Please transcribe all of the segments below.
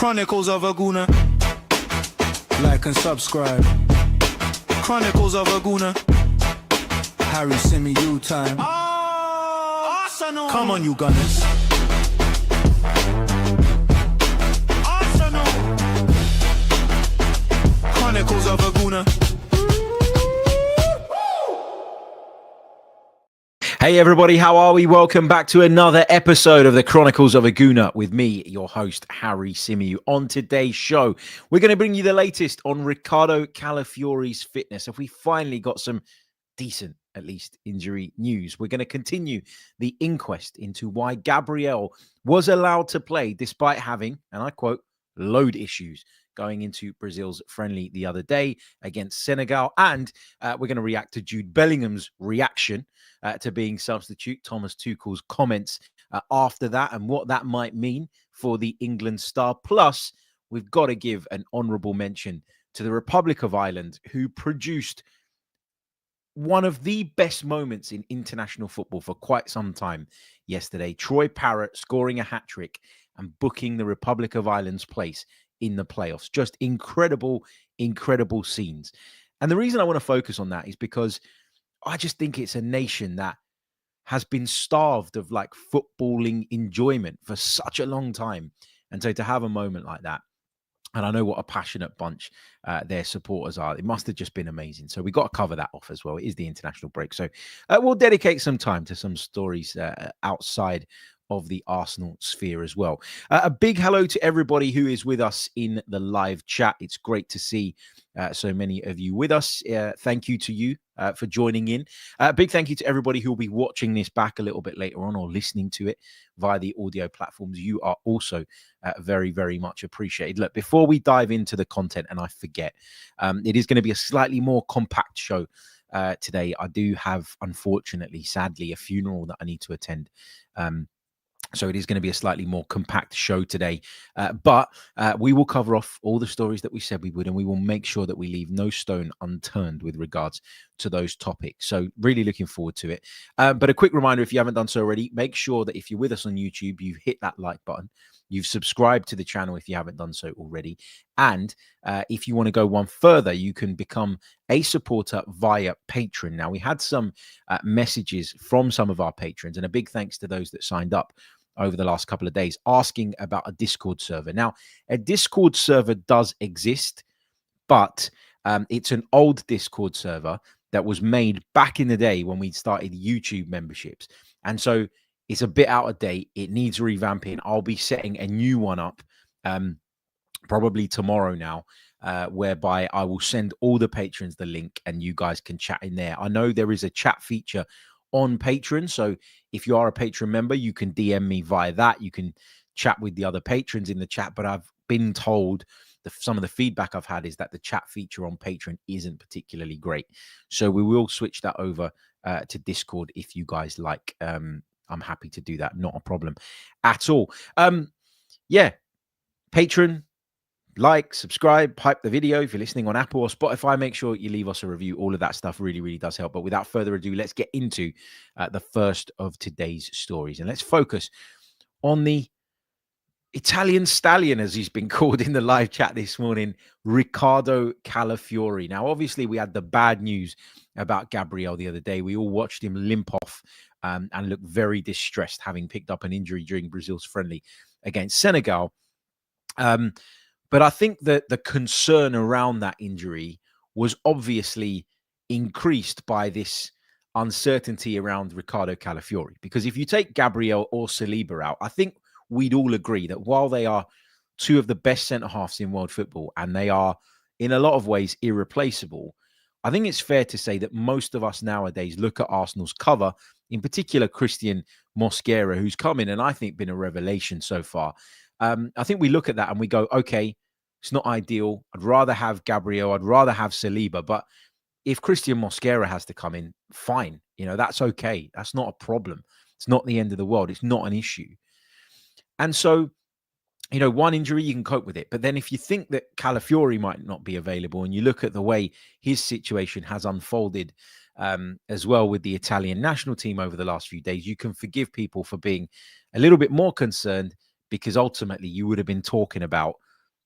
Chronicles of a Gooner. Like and subscribe. Chronicles of a Gooner. Harry Symeou time. Arsenal. Come on, you gunners. Arsenal. Chronicles of a Gooner. Hey everybody, how are we? Welcome back to another episode of the Chronicles of a Gooner with me, your host, Harry Symeou. On today's show, we're going to bring you the latest on Riccardo Calafiori's fitness. Have we finally got some decent, at least, injury news? We're going to continue the inquest into why Gabriel was allowed to play despite having, and I quote, load issues going into Brazil's friendly the other day against Senegal. And we're going to react to Jude Bellingham's reaction to being substitute, Thomas Tuchel's comments after that and what that might mean for the England star. Plus, we've got to give an honourable mention to the Republic of Ireland, who produced one of the best moments in international football for quite some time yesterday. Troy Parrott scoring a hat-trick and booking the Republic of Ireland's place in the playoffs. Just incredible, incredible scenes. And the reason I want to focus on that is because I just think it's a nation that has been starved of like footballing enjoyment for such a long time. And so to have a moment like that, and I know what a passionate bunch their supporters are, it must have just been amazing. So we got to cover that off as well. It is the international break. So we'll dedicate some time to some stories outside of the Arsenal sphere as well. A big hello to everybody who is with us in the live chat. It's great to see so many of you with us. Thank you to you for joining in. Big thank you to everybody who will be watching this back a little bit later on or listening to it via the audio platforms. You are also very, very much appreciated. Look, before we dive into the content, and I forget, it is going to be a slightly more compact show today. I do have, unfortunately, sadly, a funeral that I need to attend. So it is going to be a slightly more compact show today, but we will cover off all the stories that we said we would, and we will make sure that we leave no stone unturned with regards to those topics. So really looking forward to it. But a quick reminder, if you haven't done so already, make sure that if you're with us on YouTube, you hit that like button. You've subscribed to the channel if you haven't done so already. And if you want to go one further, you can become a supporter via Patreon. Now, we had some messages from some of our patrons, and a big thanks to those that signed up over the last couple of days asking about a Discord server. Now, a Discord server does exist, but it's an old Discord server that was made back in the day when we started YouTube memberships. And so it's a bit out of date. It needs revamping. I'll be setting a new one up probably tomorrow now, whereby I will send all the patrons the link and you guys can chat in there. I know there is a chat feature on Patreon. So if you are a patron member, you can DM me via that. You can chat with the other patrons in the chat. But I've been told some of the feedback I've had is that the chat feature on Patreon isn't particularly great. So we will switch that over to Discord if you guys like. I'm happy to do that. Not a problem at all. Yeah, patron, like, subscribe, hype the video. If you're listening on Apple or Spotify, make sure you leave us a review. All of that stuff really, really does help. But without further ado, let's get into the first of today's stories. And let's focus on the Italian stallion, as he's been called in the live chat this morning, Riccardo Calafiori. Now, obviously, we had the bad news about Gabriel the other day. We all watched him limp off and look very distressed, having picked up an injury during Brazil's friendly against Senegal. But I think that the concern around that injury was obviously increased by this uncertainty around Riccardo Calafiori. Because if you take Gabriel or Saliba out, I think we'd all agree that while they are two of the best centre-halves in world football and they are in a lot of ways irreplaceable, I think it's fair to say that most of us nowadays look at Arsenal's cover, in particular Christian Mosquera, who's come in and I think been a revelation so far. I think we look at that and we go, okay, it's not ideal. I'd rather have Gabriel. I'd rather have Saliba. But if Christian Mosquera has to come in, fine. You know, that's okay. That's not a problem. It's not the end of the world. It's not an issue. And so, you know, one injury, you can cope with it. But then if you think that Calafiori might not be available and you look at the way his situation has unfolded as well with the Italian national team over the last few days, you can forgive people for being a little bit more concerned, because ultimately you would have been talking about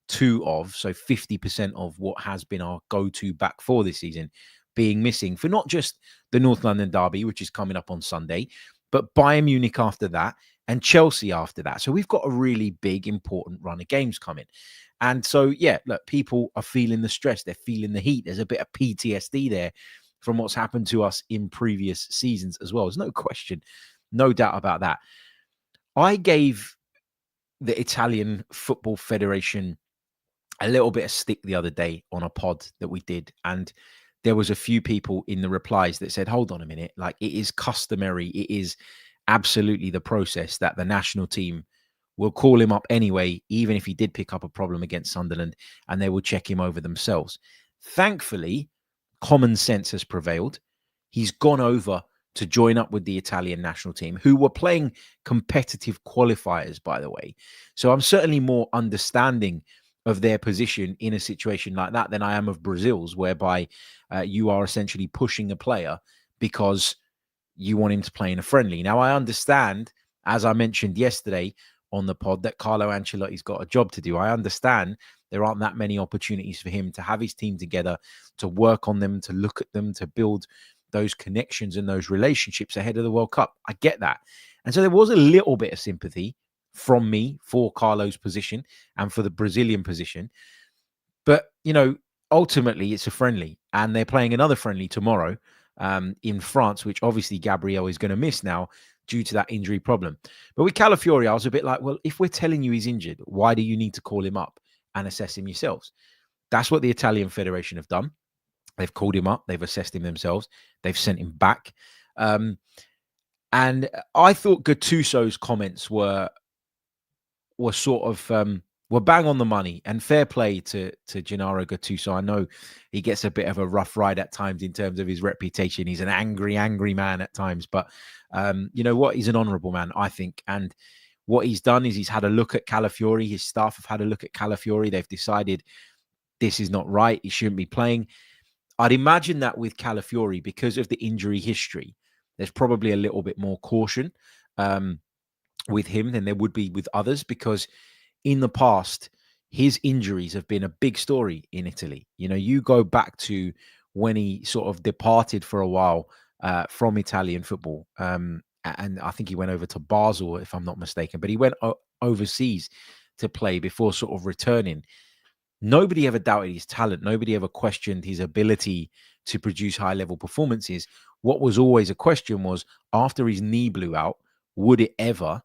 so 50% of what has been our go-to back four this season being missing for not just the North London derby, which is coming up on Sunday, but Bayern Munich after that and Chelsea after that. So we've got a really big, important run of games coming. And so, yeah, look, people are feeling the stress. They're feeling the heat. There's a bit of PTSD there from what's happened to us in previous seasons as well. There's no question, no doubt about that. I gave the Italian Football Federation a little bit of stick the other day on a pod that we did. And there was a few people in the replies that said, hold on a minute, like it is customary. It is absolutely the process that the national team will call him up anyway, even if he did pick up a problem against Sunderland, and they will check him over themselves. Thankfully, common sense has prevailed. He's gone over to join up with the Italian national team, who were playing competitive qualifiers, by the way. So I'm certainly more understanding of their position in a situation like that than I am of Brazil's, whereby you are essentially pushing a player because you want him to play in a friendly. Now, I understand, as I mentioned yesterday on the pod, that Carlo Ancelotti's got a job to do. I understand there aren't that many opportunities for him to have his team together, to work on them, to look at them, to build those connections and those relationships ahead of the World Cup. I get that. And so there was a little bit of sympathy from me for Carlo's position and for the Brazilian position. But, you know, ultimately it's a friendly, and they're playing another friendly tomorrow in France, which obviously Gabriel is going to miss now due to that injury problem. But with Calafiori, I was a bit like, well, if we're telling you he's injured, why do you need to call him up and assess him yourselves? That's what the Italian Federation have done. They've called him up. They've assessed him themselves. They've sent him back. And I thought Gattuso's comments were sort of were bang on the money, and fair play to Gennaro Gattuso. I know he gets a bit of a rough ride at times in terms of his reputation. He's an angry man at times, but you know what? He's an honourable man, I think. And what he's done is he's had a look at Calafiori. His staff have had a look at Calafiori. They've decided this is not right. He shouldn't be playing. I'd imagine that with Calafiori, because of the injury history, there's probably a little bit more caution with him than there would be with others, because in the past, his injuries have been a big story in Italy. You know, you go back to when he sort of departed for a while from Italian football. And I think he went over to Basel, if I'm not mistaken, but he went overseas to play before sort of returning. Nobody ever doubted his talent. Nobody ever questioned his ability to produce high-level performances. What was always a question was, after his knee blew out, would it ever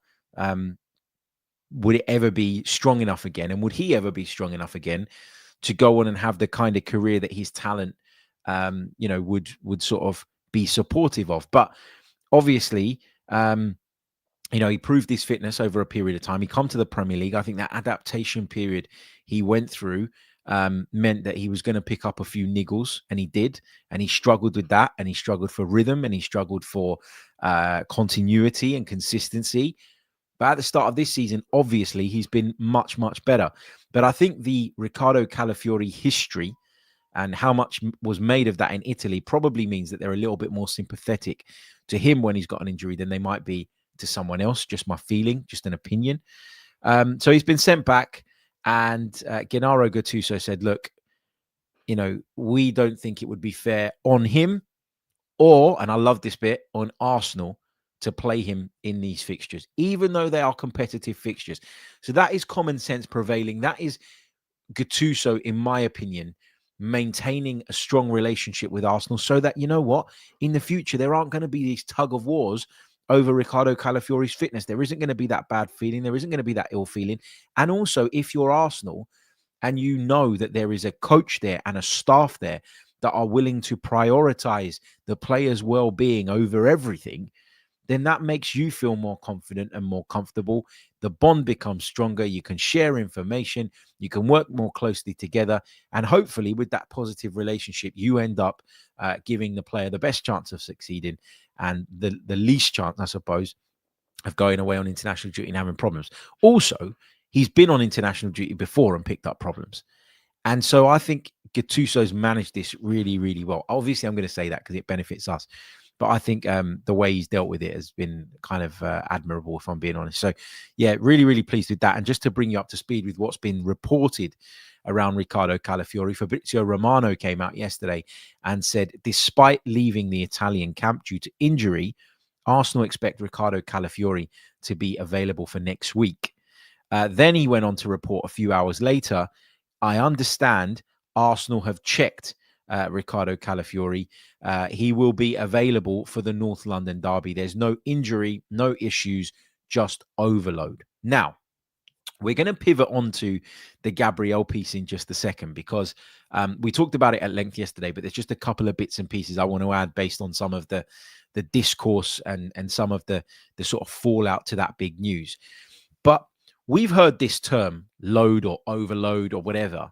be strong enough again? And would he ever be strong enough again to go on and have the kind of career that his talent, you know, would sort of be supportive of? But obviously, you know, he proved his fitness over a period of time. He come to the Premier League. I think that adaptation period he went through meant that he was going to pick up a few niggles, and he did. And he struggled with that, and he struggled for rhythm, and he struggled for continuity and consistency. But at the start of this season, obviously, he's been much, much better. But I think the Riccardo Calafiori history and how much was made of that in Italy probably means that they're a little bit more sympathetic to him when he's got an injury than they might be to someone else. Just my feeling, just an opinion. So he's been sent back, and Gennaro Gattuso said, look, you know, we don't think it would be fair on him or, and I love this bit, on Arsenal to play him in these fixtures, even though they are competitive fixtures. So that is common sense prevailing. That is Gattuso, in my opinion, maintaining a strong relationship with Arsenal so that, you know what, in the future, there aren't going to be these tug of wars over Riccardo Calafiori's fitness. There isn't going to be that bad feeling. There isn't going to be that ill feeling. And also, if you're Arsenal and you know that there is a coach there and a staff there that are willing to prioritize the player's well-being over everything, then that makes you feel more confident and more comfortable. The bond becomes stronger. You can share information. You can work more closely together. And hopefully with that positive relationship, you end up giving the player the best chance of succeeding and the least chance, I suppose, of going away on international duty and having problems. Also, he's been on international duty before and picked up problems. And so I think Gattuso's managed this really, really well. Obviously, I'm going to say that because it benefits us. But I think the way he's dealt with it has been kind of admirable, if I'm being honest. So, yeah, really, really pleased with that. And just to bring you up to speed with what's been reported around Riccardo Calafiori, Fabrizio Romano came out yesterday and said, despite leaving the Italian camp due to injury, Arsenal expect Riccardo Calafiori to be available for next week. Then he went on to report a few hours later, I understand Arsenal have checked Riccardo Calafiori. He will be available for the North London derby. There's no injury, no issues, just overload. Now, we're going to pivot onto the Gabriel piece in just a second, because we talked about it at length yesterday, but there's just a couple of bits and pieces I want to add based on some of the discourse and some of the sort of fallout to that big news. But we've heard this term, load or overload or whatever,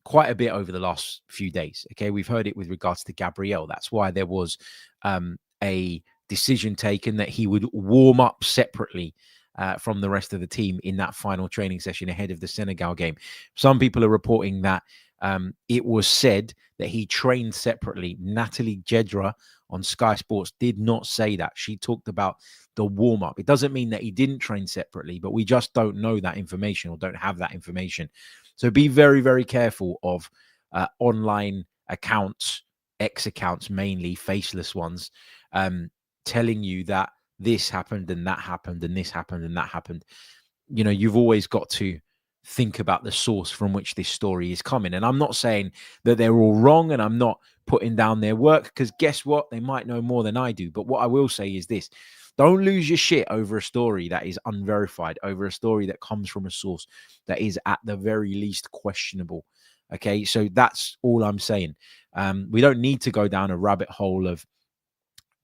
quite a bit over the last few days. Okay, we've heard it with regards to Gabriel. That's why there was a decision taken that he would warm up separately from the rest of the team in that final training session ahead of the Senegal game. Some people are reporting that it was said that he trained separately. Natalie Jedra on Sky Sports did not say that. She talked about the warm-up. It doesn't mean that he didn't train separately, but we just don't know that information or don't have that information. So be very, very careful of online accounts, X accounts mainly, faceless ones, telling you that this happened and that happened and this happened and that happened. You know, you've always got to think about the source from which this story is coming. And I'm not saying that they're all wrong, and I'm not putting down their work, because guess what? They might know more than I do. But what I will say is this: don't lose your shit over a story that is unverified, over a story that comes from a source that is at the very least questionable. Okay, so that's all I'm saying. We don't need to go down a rabbit hole of,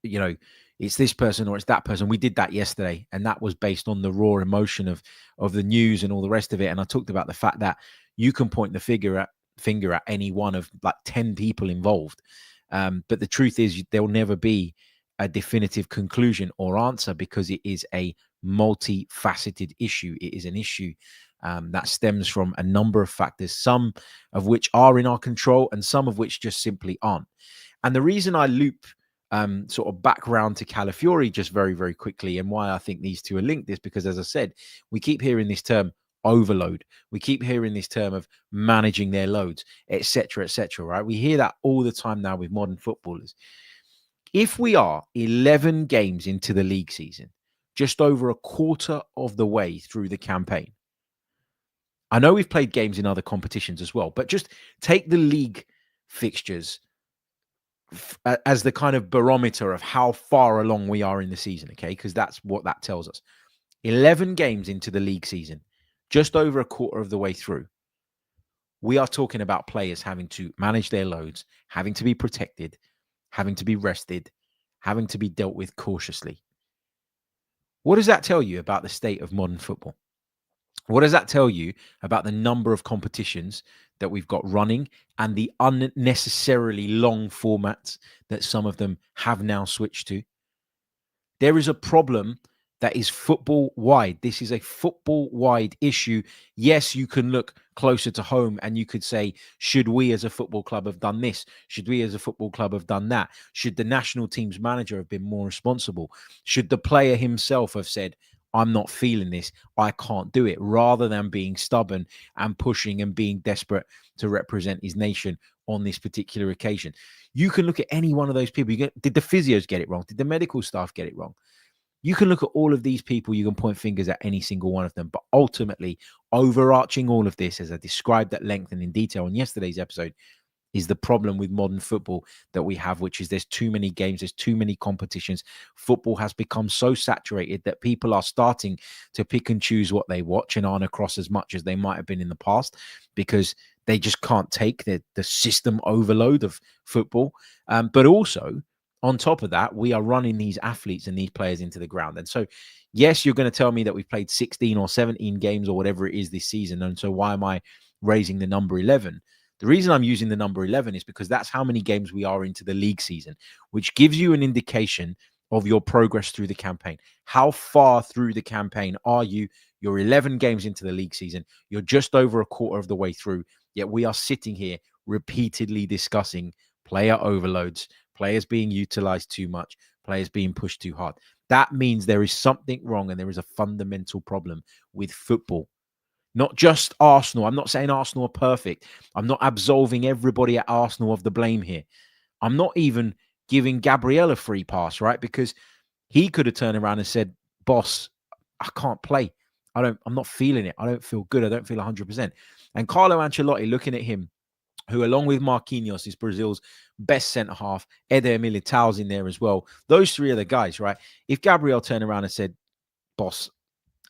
you know, it's this person or it's that person. We did that yesterday, and that was based on the raw emotion of the news and all the rest of it. And I talked about the fact that you can point the finger at any one of like 10 people involved. But the truth is, there'll never be a definitive conclusion or answer, because it is a multifaceted issue. It is an issue that stems from a number of factors, some of which are in our control and some of which just simply aren't. And the reason I loop sort of background to Calafiori just very, very quickly, and why I think these two are linked, is because, as I said, we keep hearing this term overload. We keep hearing this term of managing their loads, etc., right? We hear that all the time now with modern footballers. If we are 11 games into the league season, just over a quarter of the way through the campaign, I know we've played games in other competitions as well, but just take the league fixtures as the kind of barometer of how far along we are in the season, okay? Because that's what that tells us. 11 games into the league season, just over a quarter of the way through, we are talking about players having to manage their loads, having to be protected, having to be rested, having to be dealt with cautiously. What does that tell you about the state of modern football? What does that tell you about the number of competitions that we've got running and the unnecessarily long formats that some of them have now switched to? There is a problem that is football-wide. This is a football-wide issue. Yes, you can look closer to home and you could say, should we as a football club have done this? Should we as a football club have done that? Should the national team's manager have been more responsible? Should the player himself have said, I'm not feeling this, I can't do it, rather than being stubborn and pushing and being desperate to represent his nation on this particular occasion? You can look at any one of those people. Did the physios get it wrong? Did the medical staff get it wrong? You can look at all of these people. You can point fingers at any single one of them. But ultimately, overarching all of this, as I described at length and in detail in yesterday's episode, is the problem with modern football that we have, which is there's too many games, there's too many competitions. Football has become so saturated that people are starting to pick and choose what they watch and aren't across as much as they might have been in the past, because they just can't take the system overload of football. But also, on top of that, we are running these athletes and these players into the ground. And so, yes, you're going to tell me that we've played 16 or 17 games or whatever it is this season. And so why am I raising the number 11? The reason I'm using the number 11 is because that's how many games we are into the league season, which gives you an indication of your progress through the campaign. How far through the campaign are you? You're 11 games into the league season. You're just over a quarter of the way through. Yet we are sitting here repeatedly discussing player overloads, players being utilized too much, players being pushed too hard. That means there is something wrong and there is a fundamental problem with football. Not just Arsenal. I'm not saying Arsenal are perfect. I'm not absolving everybody at Arsenal of the blame here. I'm not even giving Gabriel a free pass, right? Because he could have turned around and said, boss, I can't play. I'm not feeling it. I don't feel good. I don't feel 100%. And Carlo Ancelotti, looking at him, who along with Marquinhos is Brazil's best centre-half, Eder Militao's in there as well. Those three are the guys, right? If Gabriel turned around and said, boss,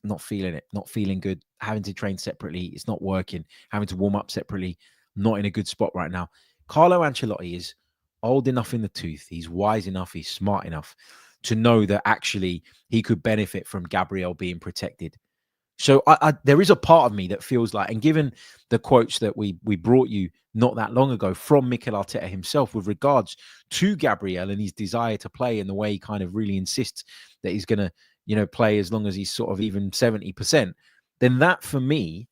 not feeling it, not feeling good, having to train separately, it's not working, having to warm up separately, not in a good spot right now. Carlo Ancelotti is old enough in the tooth, he's wise enough, he's smart enough to know that actually he could benefit from Gabriel being protected. So there is a part of me that feels like, and given the quotes that we brought you not that long ago from Mikel Arteta himself with regards to Gabriel and his desire to play and the way he kind of really insists that he's going to, play as long as he's sort of even 70%, then that for me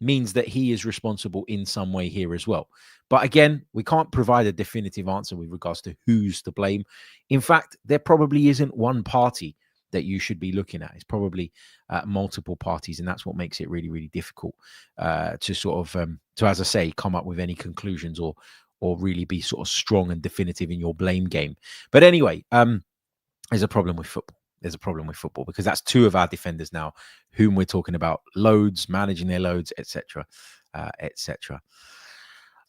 means that he is responsible in some way here as well. But again, we can't provide a definitive answer with regards to who's to blame. In fact, there probably isn't one party that you should be looking at. It's probably multiple parties, and that's what makes it really, really difficult to sort of, as I say, come up with any conclusions or really be sort of strong and definitive in your blame game. But anyway, there's a problem with football. There's a problem with football because that's two of our defenders now, whom we're talking about loads, managing their loads, etc., etc.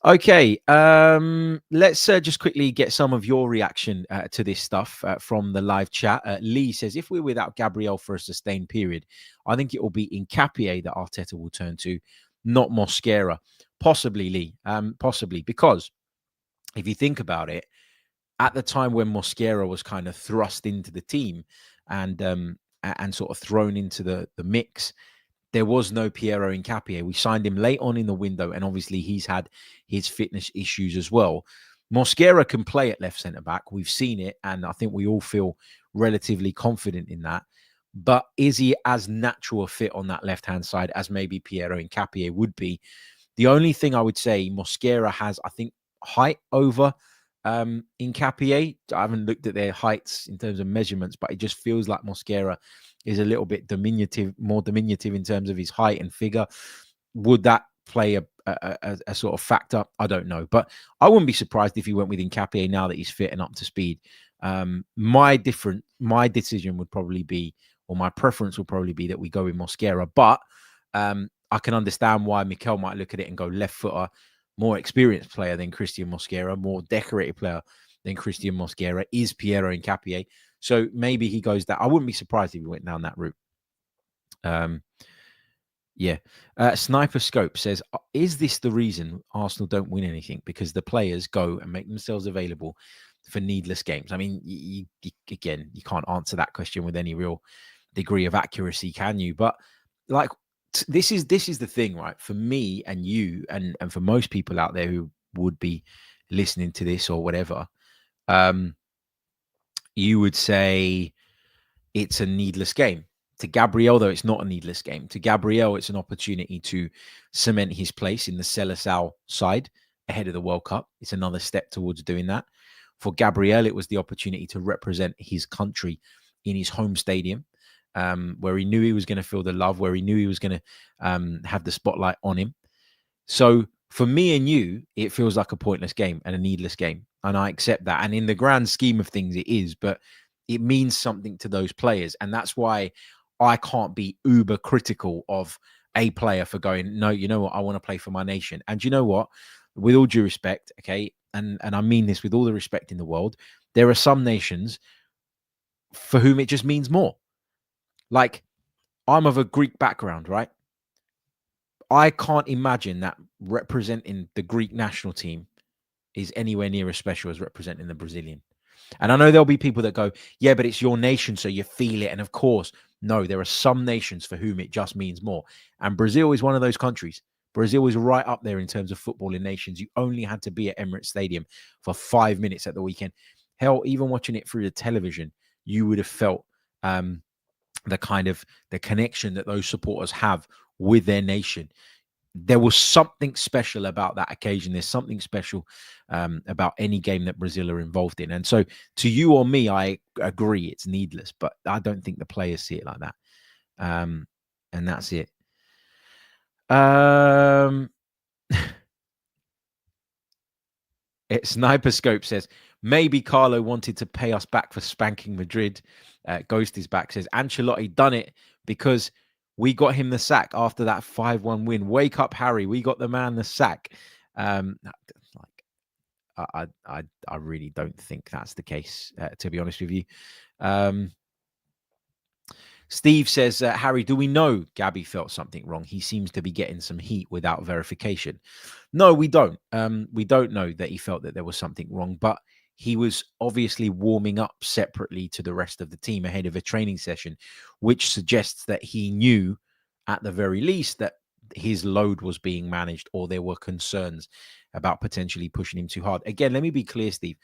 Okay, let's just quickly get some of your reaction to this stuff from the live chat. Lee says, if we're without Gabriel for a sustained period, I think it will be Nketiah that Arteta will turn to, not Mosquera. Possibly, Lee. Possibly, because if you think about it, at the time when Mosquera was kind of thrust into the team and sort of thrown into the mix, there was no Piero Nketiah. We signed him late on in the window, and obviously he's had his fitness issues as well. Mosquera can play at left centre-back. We've seen it, and I think we all feel relatively confident in that. But is he as natural a fit on that left-hand side as maybe Piero Nketiah would be? The only thing I would say, Mosquera has, I think, height over Nketiah. I haven't looked at their heights in terms of measurements, but it just feels like Mosquera is a little bit more diminutive in terms of his height and figure. Would that play a sort of factor? I don't know, but I wouldn't be surprised if he went with Nketiah now that he's fit and up to speed. My decision would probably be, or my preference would probably be, that we go with Mosquera, but I can understand why Mikel might look at it and go left footer, more experienced player than Christian Mosquera, more decorated player than Christian Mosquera is Piero Nketiah. So maybe he goes that. I wouldn't be surprised if he went down that route. Sniper Scope says, is this the reason Arsenal don't win anything? Because the players go and make themselves available for needless games. I mean, you can't answer that question with any real degree of accuracy, can you? But like, this is the thing, right? For me and you and for most people out there who would be listening to this or whatever, you would say it's a needless game. To Gabriel, though, it's not a needless game. To Gabriel, it's an opportunity to cement his place in the Seleção side ahead of the World Cup. It's another step towards doing that. For Gabriel, it was the opportunity to represent his country in his home stadium, where he knew he was going to feel the love, where he knew he was going to have the spotlight on him. So for me and you, it feels like a pointless game and a needless game. And I accept that. And in the grand scheme of things, it is. But it means something to those players. And that's why I can't be uber critical of a player for going, no, you know what? I want to play for my nation. And you know what? With all due respect, okay, and I mean this with all the respect in the world, there are some nations for whom it just means more. Like, I'm of a Greek background, right? I can't imagine that representing the Greek national team is anywhere near as special as representing the Brazilian. And I know there'll be people that go, yeah, but it's your nation, so you feel it. And of course, no, there are some nations for whom it just means more. And Brazil is one of those countries. Brazil is right up there in terms of footballing nations. You only had to be at Emirates Stadium for 5 minutes at the weekend. Hell, even watching it through the television, you would have felt the connection that those supporters have with their nation. there was something special about that occasion. There's something special about any game that Brazil are involved in. And so to you or me, I agree it's needless, but I don't think the players see it like that. And that's it. Sniper Scope says, maybe Carlo wanted to pay us back for spanking Madrid. Ghost is back, says, Ancelotti done it because we got him the sack after that 5-1 win. Wake up, Harry. We got the man the sack. I really don't think that's the case, to be honest with you. Steve says, Harry, do we know Gabby felt something wrong? He seems to be getting some heat without verification. No, we don't. We don't know that he felt that there was something wrong, but he was obviously warming up separately to the rest of the team ahead of a training session, which suggests that he knew at the very least that his load was being managed, or there were concerns about potentially pushing him too hard. Again, let me be clear, Steve.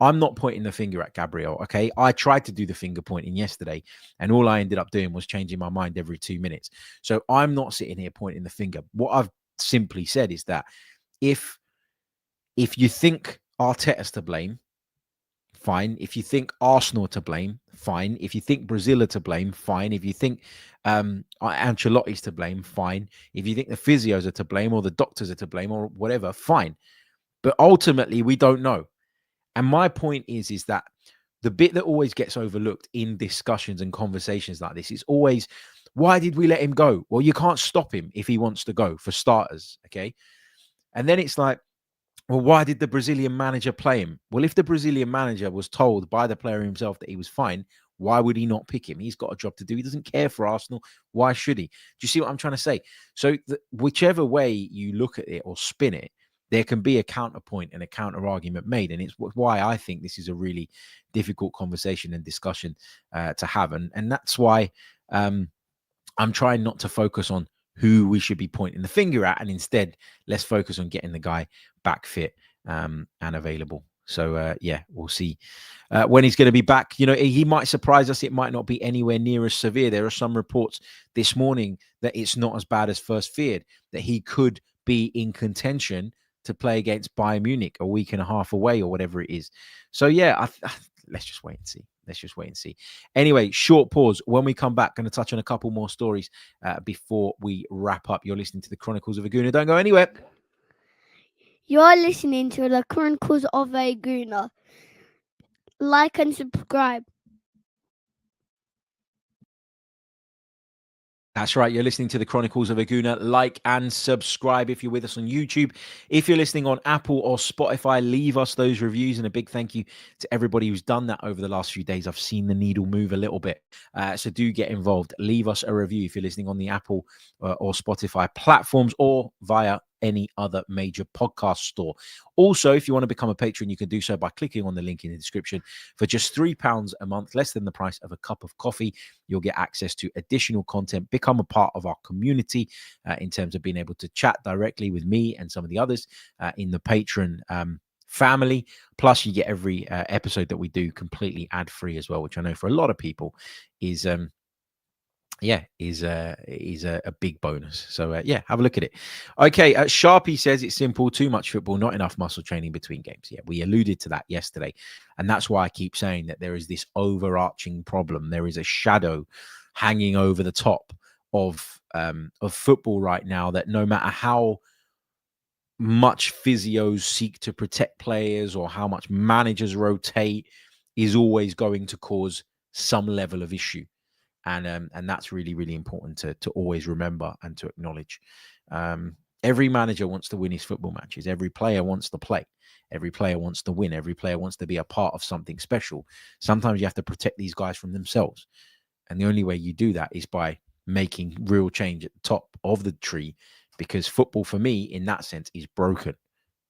I'm not pointing the finger at Gabriel, okay? I tried to do the finger pointing yesterday, and all I ended up doing was changing my mind every 2 minutes. So I'm not sitting here pointing the finger. What I've simply said is that if you think Arteta's to blame, fine. If you think Arsenal are to blame, fine. If you think Brazil are to blame, fine. If you think Ancelotti's to blame, fine. If you think the physios are to blame or the doctors are to blame or whatever, fine. But ultimately, we don't know. And my point is that the bit that always gets overlooked in discussions and conversations like this is always, why did we let him go? Well, you can't stop him if he wants to go, for starters, okay? And then it's like, well, why did the Brazilian manager play him? Well, if the Brazilian manager was told by the player himself that he was fine, why would he not pick him? He's got a job to do. He doesn't care for Arsenal. Why should he? Do you see what I'm trying to say? So whichever way you look at it or spin it, there can be a counterpoint and a counter argument made. And it's why I think this is a really difficult conversation and discussion to have. And that's why I'm trying not to focus on who we should be pointing the finger at. And instead, let's focus on getting the guy back fit and available. So, yeah, we'll see when he's going to be back. You know, he might surprise us. It might not be anywhere near as severe. There are some reports this morning that it's not as bad as first feared, that he could be in contention to play against Bayern Munich a week and a half away or whatever it is. So, yeah, let's just wait and see. Let's just wait and see. Anyway, short pause. When we come back, going to touch on a couple more stories before we wrap up. You're listening to the Chronicles of a Gooner. Don't go anywhere. You're listening to the Chronicles of a Gooner. Like and subscribe. That's right. You're listening to the Chronicles of a Gooner. Like and subscribe if you're with us on YouTube. If you're listening on Apple or Spotify, leave us those reviews. And a big thank you to everybody who's done that over the last few days. I've seen the needle move a little bit. So do get involved. Leave us a review if you're listening on the Apple or Spotify platforms or via any other major podcast store. Also, if you want to become a patron, you can do so by clicking on the link in the description. For just £3 a month, less than the price of a cup of coffee, you'll get access to additional content, become a part of our community in terms of being able to chat directly with me and some of the others in the patron family. Plus, you get every episode that we do completely ad-free as well, which I know for a lot of people is a big bonus. So yeah, have a look at it. Okay, Sharpie says it's simple, too much football, not enough muscle training between games. Yeah, we alluded to that yesterday, and that's why I keep saying that there is this overarching problem. There is a shadow hanging over the top of football right now, that no matter how much physios seek to protect players or how much managers rotate, is always going to cause some level of issue. And that's really, really important to always remember and to acknowledge. Every manager wants to win his football matches. Every player wants to play. Every player wants to win. Every player wants to be a part of something special. Sometimes you have to protect these guys from themselves. And the only way you do that is by making real change at the top of the tree, because football, for me, in that sense, is broken.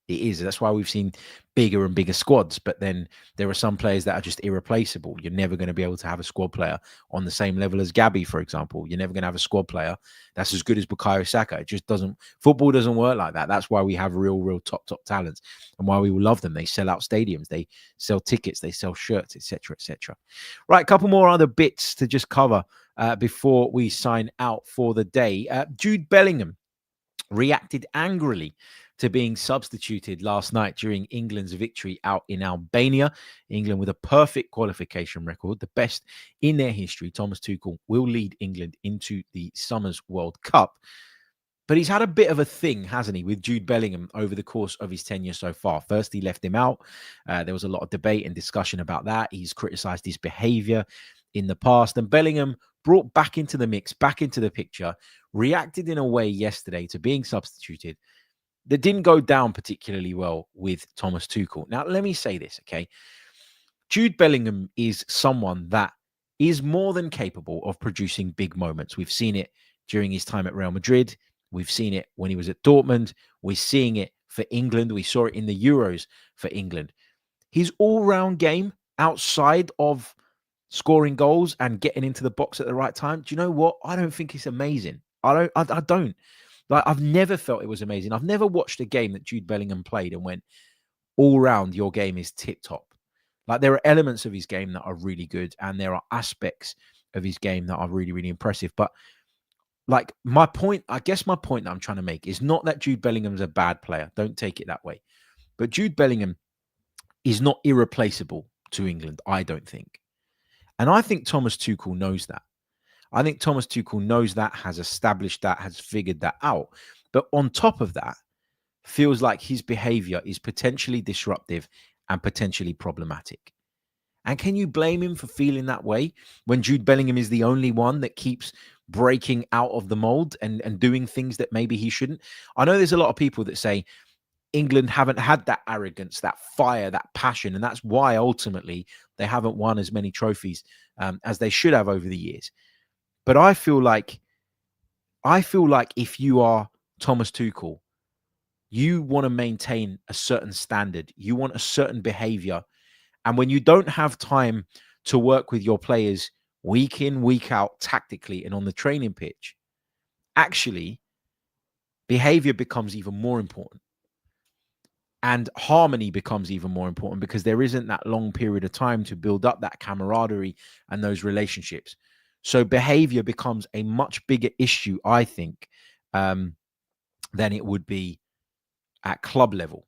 It is. That's why we've seen bigger and bigger squads. But then there are some players that are just irreplaceable. You're never going to be able to have a squad player on the same level as Gabby, for example. You're never going to have a squad player that's as good as Bukayo Saka. It just doesn't. Football doesn't work like that. That's why we have real top talents, and why we will love them. They sell out stadiums. They sell tickets. They sell shirts, etc., etc. Right, a couple more other bits to just cover before we sign out for the day. Jude Bellingham reacted angrily to being substituted last night during England's victory out in Albania. England with a perfect qualification record, the best in their history. Thomas Tuchel will lead England into the Summer's World Cup. But he's had a bit of a thing, hasn't he, with Jude Bellingham over the course of his tenure so far. First, he left him out. There was a lot of debate and discussion about that. He's criticised his behaviour in the past. And Bellingham brought back into the mix, back into the picture, reacted in a way yesterday to being substituted that didn't go down particularly well with Thomas Tuchel. Now, let me say this, okay? Jude Bellingham is someone that is more than capable of producing big moments. We've seen it during his time at Real Madrid. We've seen it when he was at Dortmund. We're seeing it for England. We saw it in the Euros for England. His all-round game outside of scoring goals and getting into the box at the right time, do you know what? I don't think it's amazing. I don't. Like, I've never felt it was amazing. I've never watched a game that Jude Bellingham played and went, all round, your game is tip-top. Like, there are elements of his game that are really good, and there are aspects of his game that are really, really impressive. But like, my point that I'm trying to make is not that Jude Bellingham's a bad player. Don't take it that way. But Jude Bellingham is not irreplaceable to England, I don't think. And I think Thomas Tuchel knows that. I think Thomas Tuchel knows that, has established that, has figured that out. But on top of that, feels like his behavior is potentially disruptive and potentially problematic. And can you blame him for feeling that way when Jude Bellingham is the only one that keeps breaking out of the mold and doing things that maybe he shouldn't? I know there's a lot of people that say England haven't had that arrogance, that fire, that passion, and that's why ultimately they haven't won as many trophies as they should have over the years. But I feel like if you are Thomas Tuchel, you want to maintain a certain standard. You want a certain behavior. And when you don't have time to work with your players week in, week out, tactically and on the training pitch, actually, behavior becomes even more important. And harmony becomes even more important because there isn't that long period of time to build up that camaraderie and those relationships. So behavior becomes a much bigger issue, I think, than it would be at club level.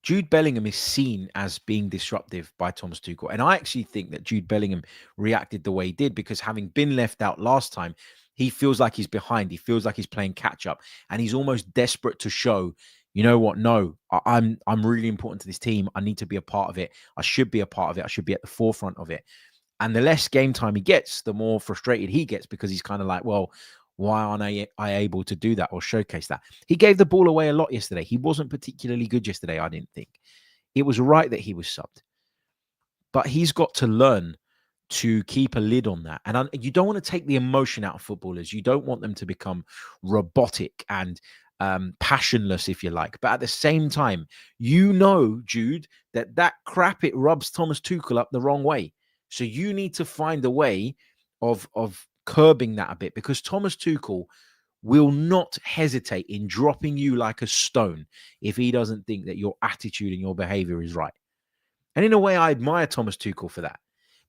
Jude Bellingham is seen as being disruptive by Thomas Tuchel. And I actually think that Jude Bellingham reacted the way he did because having been left out last time, he feels like he's behind. He feels like he's playing catch up. And he's almost desperate to show, you know what? No, I'm really important to this team. I need to be a part of it. I should be a part of it. I should be at the forefront of it. And the less game time he gets, the more frustrated he gets because he's kind of like, well, why aren't I able to do that or showcase that? He gave the ball away a lot yesterday. He wasn't particularly good yesterday, I didn't think. It was right that he was subbed. But he's got to learn to keep a lid on that. And you don't want to take the emotion out of footballers. You don't want them to become robotic and passionless, if you like. But at the same time, you know, Jude, that crap, it rubs Thomas Tuchel up the wrong way. So you need to find a way of curbing that a bit because Thomas Tuchel will not hesitate in dropping you like a stone if he doesn't think that your attitude and your behavior is right. And in a way, I admire Thomas Tuchel for that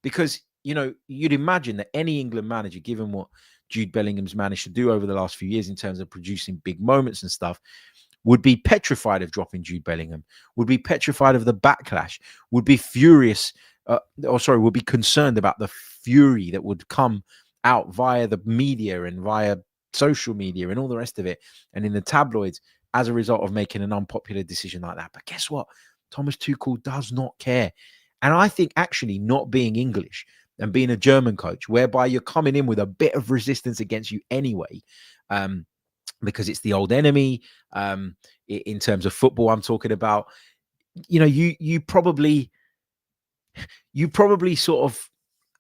because, you know, you'd imagine that any England manager, given what Jude Bellingham's managed to do over the last few years in terms of producing big moments and stuff, would be petrified of dropping Jude Bellingham, would be petrified of the backlash, would be furious, would be concerned about the fury that would come out via the media and via social media and all the rest of it and in the tabloids as a result of making an unpopular decision like that. But guess what? Thomas Tuchel does not care. And I think actually not being English and being a German coach, whereby you're coming in with a bit of resistance against you anyway, because it's the old enemy, in terms of football I'm talking about, you know, you probably sort of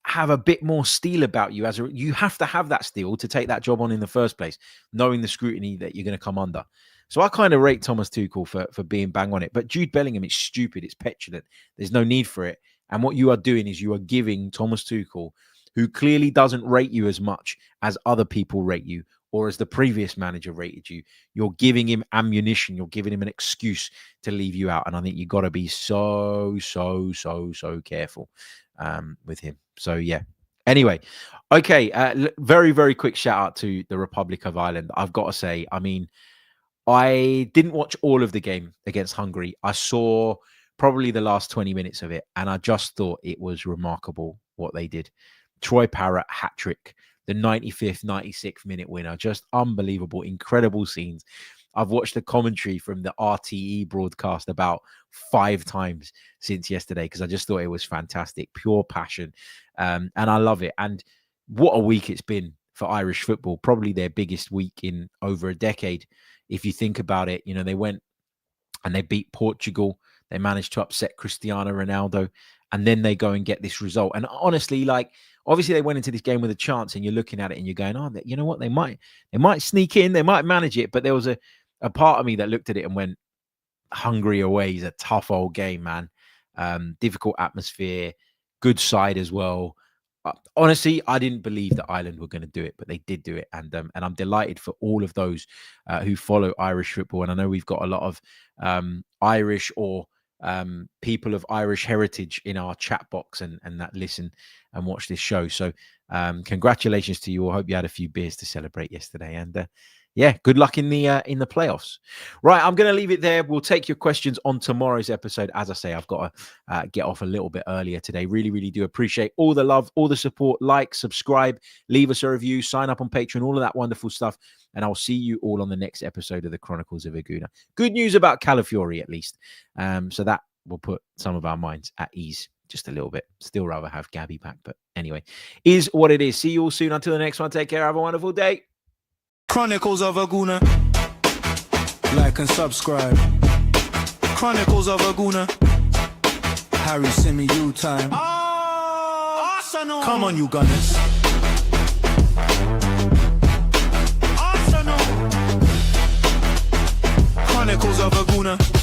have a bit more steel about you. You have to have that steel to take that job on in the first place, knowing the scrutiny that you're going to come under. So I kind of rate Thomas Tuchel for being bang on it. But Jude Bellingham, it's stupid. It's petulant. There's no need for it. And what you are doing is you are giving Thomas Tuchel, who clearly doesn't rate you as much as other people rate you or as the previous manager rated you, you're giving him ammunition. You're giving him an excuse to leave you out. And I think you've got to be so careful with him. So, yeah. Anyway, okay. Very, very quick shout out to the Republic of Ireland. I've got to say, I mean, I didn't watch all of the game against Hungary. I saw probably the last 20 minutes of it, and I just thought it was remarkable what they did. Troy Parrott, hat trick, the 95th, 96th minute winner. Just unbelievable, incredible scenes. I've watched the commentary from the RTE broadcast about 5 times since yesterday because I just thought it was fantastic, pure passion. And I love it. And what a week it's been for Irish football, probably their biggest week in over a decade. If you think about it, you know, they went and they beat Portugal. They managed to upset Cristiano Ronaldo, and then they go and get this result. And honestly, like, obviously they went into this game with a chance, and you're looking at it and you're going, oh, you know what? They might sneak in, they might manage it. But there was a part of me that looked at it and went, Hungary away is a tough old game, man. Difficult atmosphere, good side as well. Honestly, I didn't believe that Ireland were going to do it, but they did do it, and I'm delighted for all of those who follow Irish football. And I know we've got a lot of Irish or people of Irish heritage in our chat box and that listen and watch this show. So congratulations to you all. I hope you had a few beers to celebrate yesterday, and yeah, good luck in the playoffs. Right, I'm going to leave it there. We'll take your questions on tomorrow's episode. As I say, I've got to get off a little bit earlier today. Really, really do appreciate all the love, all the support. Like, subscribe, leave us a review, sign up on Patreon, all of that wonderful stuff. And I'll see you all on the next episode of the Chronicles of Aguna. Good news about Calafiori, at least. So that will put some of our minds at ease just a little bit. Still rather have Gabby back. But anyway, is what it is. See you all soon. Until the next one, take care. Have a wonderful day. Chronicles of Aguna. Like and subscribe. Chronicles of Aguna. Harry Symeou time. Arsenal. Come on, you Gunners. Arsenal. Chronicles of Aguna.